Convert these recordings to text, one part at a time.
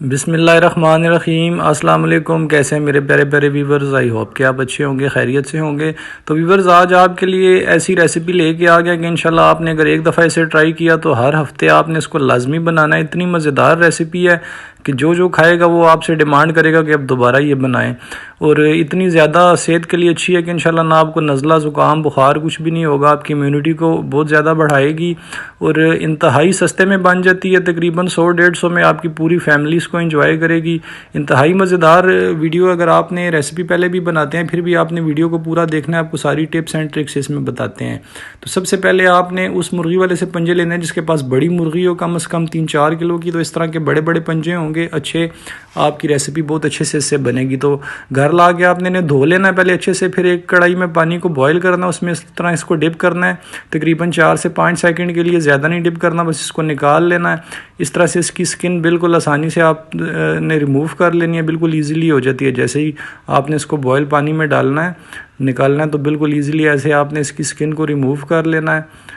बिस्मिल्लाहिर्रहमानिर्रहीम अस्सलाम वालेकुम। कैसे हैं मेरे प्यारे प्यारे व्यूवर्स। आई होप कि आप अच्छे होंगे, खैरियत से होंगे। तो व्यूवर्स, आज आपके लिए ऐसी रेसिपी लेके आ गया कि इंशाल्लाह आपने अगर एक दफ़ा इसे ट्राई किया तो हर हफ्ते आपने इसको लाजमी बनाना है। इतनी मज़ेदार रेसिपी है कि जो जो खाएगा वो आपसे डिमांड करेगा कि अब दोबारा ये बनाएं। और इतनी ज़्यादा सेहत के लिए अच्छी है कि इंशाल्लाह ना आपको नज़ला ज़ुकाम बुखार कुछ भी नहीं होगा। आपकी इम्यूनिटी को बहुत ज़्यादा बढ़ाएगी और इंतहाई सस्ते में बन जाती है। तकरीबन 100-150 में आपकी पूरी फैमिली इसको एंजॉय करेगी। इंतहाई मज़ेदार वीडियो। अगर आपने रेसिपी पहले भी बनाते हैं फिर भी आपने वीडियो को पूरा देखना है, आपको सारी टिप्स एंड ट्रिक्स इसमें बताते हैं। तो सबसे पहले आपने उस मुर्गी वाले से पंजे लेने हैं जिसके पास बड़ी मुर्गी हो, कम से कम 3-4 किलो की। तो इस तरह के बड़े बड़े पंजे होंगे अच्छे, आपकी रेसिपी बहुत अच्छे से इससे बनेगी। तो घर ला के आपने इन्हें धो लेना है पहले अच्छे से, फिर एक कढ़ाई में पानी को बॉईल करना है, उसमें इस तरह इसको डिप करना है तकरीबन 4 से 5 सेकंड के लिए। ज़्यादा नहीं डिप करना, बस इसको निकाल लेना है। इस तरह से इसकी स्किन बिल्कुल आसानी से आपने रिमूव कर लेनी है, बिल्कुल ईजीली हो जाती है। जैसे ही आपने इसको बॉयल पानी में डालना है, निकालना है, तो बिल्कुल ईजीली ऐसे आपने इसकी स्किन को रिमूव कर लेना है।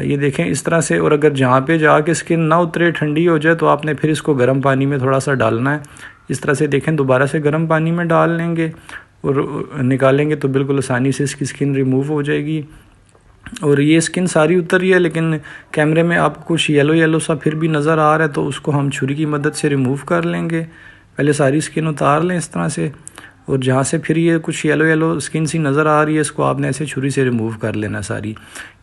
ये देखें इस तरह से। और अगर जहाँ पे जाके स्किन ना उतरे, ठंडी हो जाए, तो आपने फिर इसको गर्म पानी में थोड़ा सा डालना है। इस तरह से देखें, दोबारा से गर्म पानी में डाल लेंगे और निकालेंगे तो बिल्कुल आसानी से इसकी स्किन रिमूव हो जाएगी। और ये स्किन सारी उतर रही है लेकिन कैमरे में आपको कुछ येलो येलो सा फिर भी नज़र आ रहा है, तो उसको हम छुरी की मदद से रिमूव कर लेंगे। पहले सारी स्किन उतार लें इस तरह से, और जहाँ से फिर ये कुछ येलो येलो स्किन सी नज़र आ रही है, इसको आपने ऐसे छुरी से रिमूव कर लेना सारी।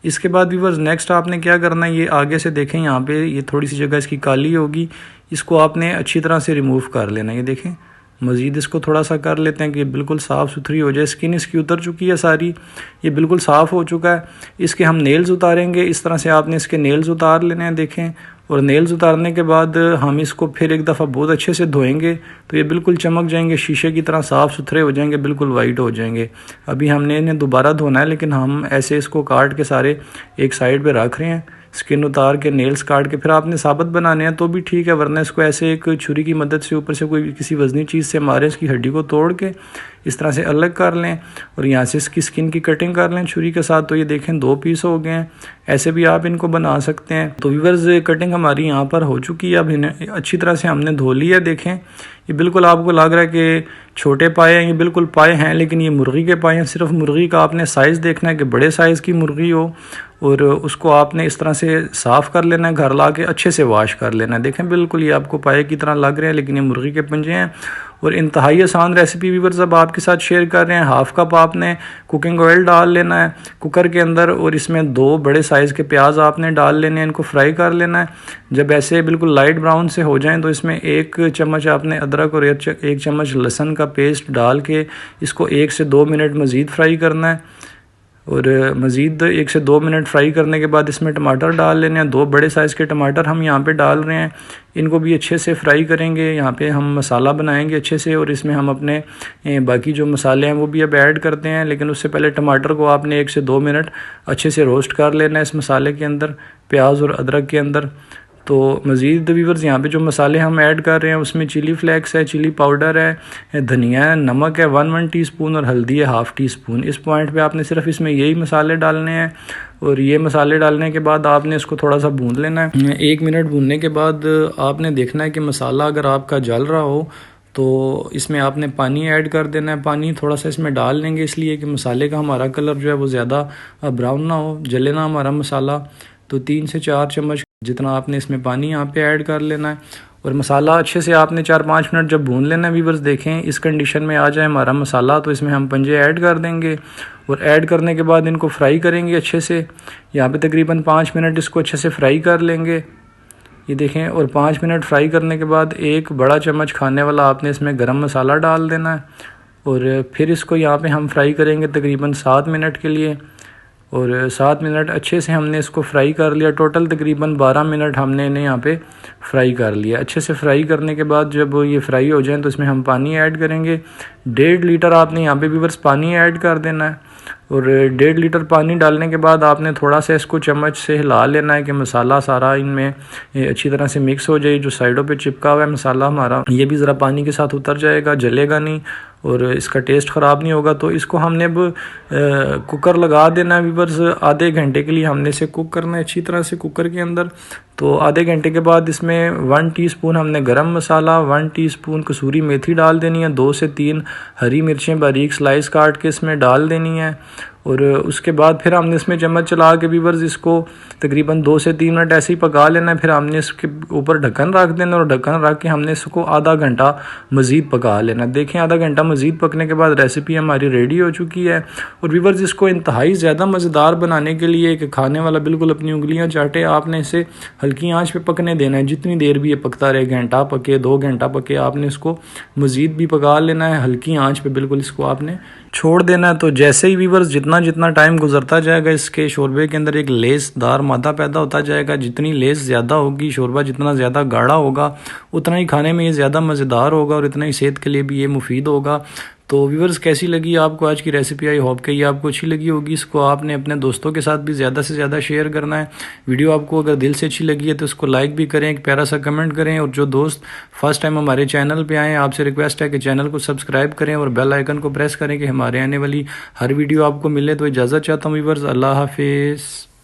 इसके बाद व्यूअर्स नेक्स्ट आपने क्या करना है, ये आगे से देखें यहाँ पे ये थोड़ी सी जगह इसकी काली होगी, इसको आपने अच्छी तरह से रिमूव कर लेना। ये देखें, मज़ीद इसको थोड़ा सा कर लेते हैं कि बिल्कुल साफ़ सुथरी हो जाए। स्किन इसकी उतर चुकी है सारी, ये बिल्कुल साफ़ हो चुका है। इसके हम नेल्स उतारेंगे। इस तरह से आपने इसके नेल्स उतार लेने हैं, देखें। और नेल्स उतारने के बाद हम इसको फिर एक दफ़ा बहुत अच्छे से धोएंगे तो ये बिल्कुल चमक जाएंगे, शीशे की तरह साफ़ सुथरे हो जाएंगे, बिल्कुल वाइट हो जाएंगे। अभी हमने इन्हें दोबारा धोना है, लेकिन हम ऐसे इसको काट के सारे एक साइड पे रख रहे हैं। स्किन उतार के नेल्स काट के फिर आपने साबित बनाने हैं तो भी ठीक है, वरना इसको ऐसे एक छुरी की मदद से ऊपर से कोई किसी वजनी चीज़ से मारें, इसकी हड्डी को तोड़ के इस तरह से अलग कर लें और यहाँ से इसकी स्किन की कटिंग कर लें छुरी के साथ। तो ये देखें 2 पीस हो गए हैं। ऐसे भी आप इनको बना सकते हैं। तो व्यूअर्स कटिंग हमारी यहाँ पर हो चुकी है। अब इन्हें अच्छी तरह से हमने धो लिया। देखें ये बिल्कुल आपको लग रहा है कि छोटे पाए हैं, ये बिल्कुल पाए हैं, लेकिन ये मुर्गी के पाए हैं। सिर्फ मुर्गी का आपने साइज़ देखना है कि बड़े साइज़ की मुर्गी हो, और उसको आपने इस तरह से साफ़ कर लेना है, घर ला के अच्छे से वॉश कर लेना है। देखें बिल्कुल ये आपको पाए की तरह लग रहे हैं, लेकिन ये मुर्गी के पंजे हैं। और इंतहाई आसान रेसिपी व्यूअर्स अब आपके साथ शेयर कर रहे हैं। हाफ़ कप आपने कुकिंग ऑयल डाल लेना है कुकर के अंदर, और इसमें 2 बड़े साइज़ के प्याज आपने डाल लेने हैं, इनको फ्राई कर लेना है। जब ऐसे बिल्कुल लाइट ब्राउन से हो जाएं तो इसमें 1 चम्मच आपने अदरक और 1 चम्मच लहसुन का पेस्ट डाल के इसको 1 से 2 मिनट मज़ीद फ्राई करना है। और मज़ीद 1 से 2 मिनट फ्राई करने के बाद इसमें टमाटर डाल लेने हैं। 2 बड़े साइज़ के टमाटर हम यहाँ पे डाल रहे हैं, इनको भी अच्छे से फ्राई करेंगे। यहाँ पे हम मसाला बनाएंगे अच्छे से, और इसमें हम अपने बाकी जो मसाले हैं वो भी अब ऐड करते हैं। लेकिन उससे पहले टमाटर को आपने 1 से 2 मिनट अच्छे से रोस्ट कर लेना है इस मसाले के अंदर, प्याज और अदरक के अंदर। तो मज़ीद व्यूअर्स यहाँ पे जो मसाले हम ऐड कर रहे हैं उसमें चिली फ्लेक्स है, चिली पाउडर है, धनिया है, नमक है 1 टीस्पून, और हल्दी है 1/2 टीस्पून। इस पॉइंट पे आपने सिर्फ इसमें यही मसाले डालने हैं। और ये मसाले डालने के बाद आपने इसको थोड़ा सा भून लेना है। 1 मिनट भूनने के बाद आपने देखना है कि मसाला अगर आपका जल रहा हो तो इसमें आपने पानी ऐड कर देना है। पानी थोड़ा सा इसमें डाल लेंगे इसलिए कि मसाले का हमारा कलर जो है वो ज़्यादा ब्राउन ना हो, जले ना हमारा मसाला। तो 3 से 4 चम्मच जितना आपने इसमें पानी यहाँ पे ऐड कर लेना है। और मसाला अच्छे से आपने 4-5 मिनट जब भून लेना है व्यूअर्स। देखें इस कंडीशन में आ जाए हमारा मसाला, तो इसमें हम पंजे ऐड कर देंगे, और ऐड करने के बाद इनको फ्राई करेंगे अच्छे से। यहाँ पे तकरीबन 5 मिनट इसको अच्छे से फ्राई कर लेंगे। ये देखें, और 5 मिनट फ्राई करने के बाद 1 बड़ा चम्मच खाने वाला आपने इसमें गरम मसाला डाल देना है, और फिर इसको यहाँ पे हम फ्राई करेंगे तकरीबन 7 मिनट के लिए। और 7 मिनट अच्छे से हमने इसको फ्राई कर लिया। टोटल तकरीबन 12 मिनट हमने इन्हें यहाँ पे फ्राई कर लिया। अच्छे से फ्राई करने के बाद जब ये फ्राई हो जाए तो इसमें हम पानी ऐड करेंगे। 1.5 लीटर आपने यहाँ पे व्यूअर्स पानी ऐड कर देना है। और 1.5 लीटर पानी डालने के बाद आपने थोड़ा सा इसको चम्मच से हिला लेना है कि मसाला सारा इनमें अच्छी तरह से मिक्स हो जाए। जो साइडों पे चिपका हुआ है मसाला हमारा, ये भी ज़रा पानी के साथ उतर जाएगा, जलेगा नहीं। और इसका टेस्ट ख़राब नहीं होगा। तो इसको हमने अब कुकर लगा देना है वीवर्स। आधे घंटे के लिए हमने इसे कुक करना है अच्छी तरह से कुकर के अंदर। तो आधे घंटे के बाद इसमें 1 टीस्पून हमने गरम मसाला, 1 टीस्पून कसूरी मेथी डाल देनी है, 2 से 3 हरी मिर्चें बारीक स्लाइस काट के इसमें डाल देनी है। और उसके बाद फिर हमने इसमें चम्मच चला के वीवर्स इसको तकरीबन 2 से 3 मिनट ऐसे ही पका लेना है। फिर हमने इसके ऊपर ढक्कन रख देना और ढक्कन रख के हमने इसको आधा घंटा मज़ीद पका लेना। देखें आधा घंटा मज़ीद पकने के बाद रेसिपी हमारी रेडी हो चुकी है। और वीवर्स इसको इंतहाई ज़्यादा मज़ेदार बनाने के लिए कि खाने वाला बिल्कुल अपनी उंगलियां चाटे, आपने इसे हल्की आंच पे पकने देना है। जितनी देर भी ये पकता रहे, घंटा पके 2 घंटा पके, आपने इसको मज़ीद भी पका लेना है। हल्की आंच पे बिल्कुल इसको आपने छोड़ देना है। तो जैसे ही वीवर्स जितना टाइम गुजरता जाएगा इसके शोरबे के अंदर एक लेसदार मादा पैदा होता जाएगा। जितनी लेस ज़्यादा होगी, शोरबा जितना ज़्यादा गाढ़ा होगा, उतना ही खाने में ये ज़्यादा मज़ेदार होगा और इतना ही सेहत के लिए भी ये मुफीद होगा। तो व्यूअर्स कैसी लगी आपको आज की रेसिपी? आई होप कि ये आपको अच्छी लगी होगी। इसको आपने अपने दोस्तों के साथ भी ज़्यादा से ज़्यादा शेयर करना है। वीडियो आपको अगर दिल से अच्छी लगी है तो इसको लाइक भी करें, एक प्यारा सा कमेंट करें। और जो दोस्त फर्स्ट टाइम हमारे चैनल पे आएँ, आपसे रिक्वेस्ट है कि चैनल को सब्सक्राइब करें और बेल आइकन को प्रेस करें कि हमारे आने वाली हर वीडियो आपको मिले। तो इजाज़त चाहता हूँ व्यूअर्स, अल्लाह हाफिज़।